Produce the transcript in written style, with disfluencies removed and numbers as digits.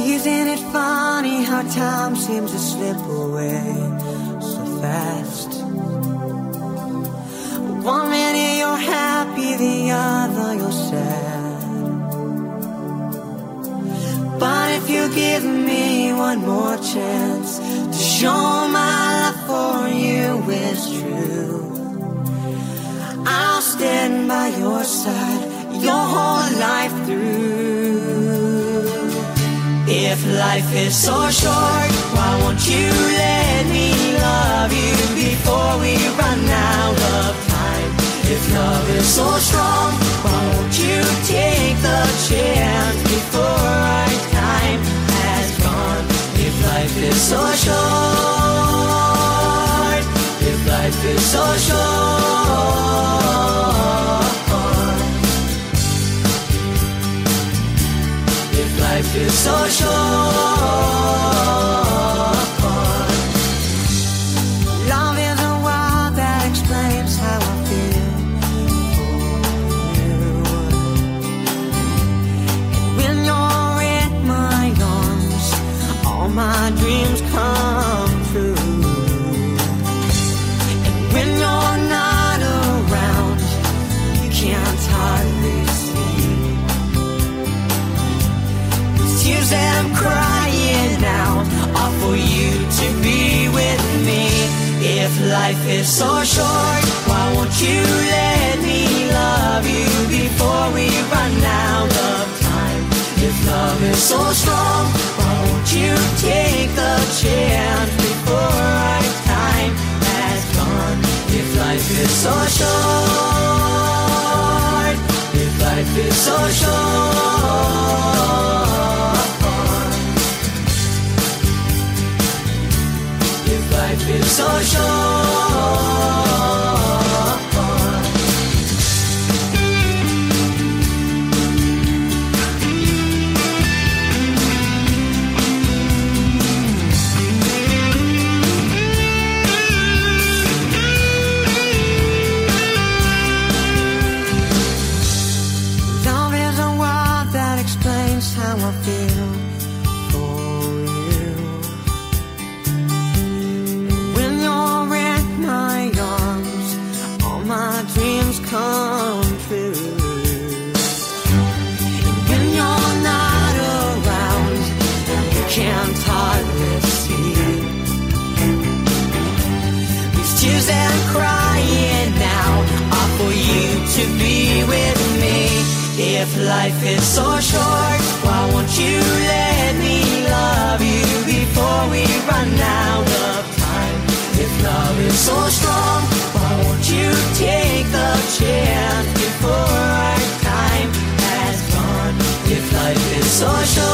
Isn't it funny how time seems to slip away so fast? One minute you're happy, the other you're sad. But if you give me one more chance to show my love for you is true, I'll stand by your side your whole life through. If life is so short, why won't you let me love you before we run out of time? If love is so strong, why won't you take the chance before our time has gone? If life is so short, if life is so short, if life is so short. Love is a word that explains how I feel for you. And when you're in my arms, all my dreams come true. And when you're not around, you can't hardly see the tears that I'm crying now are for you to be with me. If life is so short, why won't you let me love you before we run out of time? If love is so strong, why won't you take the chance before our time has gone? If life is so short, if life is so short, if life is so short. Love is a word that explains how I feel for you. When you're in my arms, all my dreams come true. And when you're not around, you can't hardly see these tears that I'm crying now are for you to be with me. If life is so short, why won't you let me love you before we run out of time? If love is so strong, why won't you take the chance before our time has gone? If life is so short,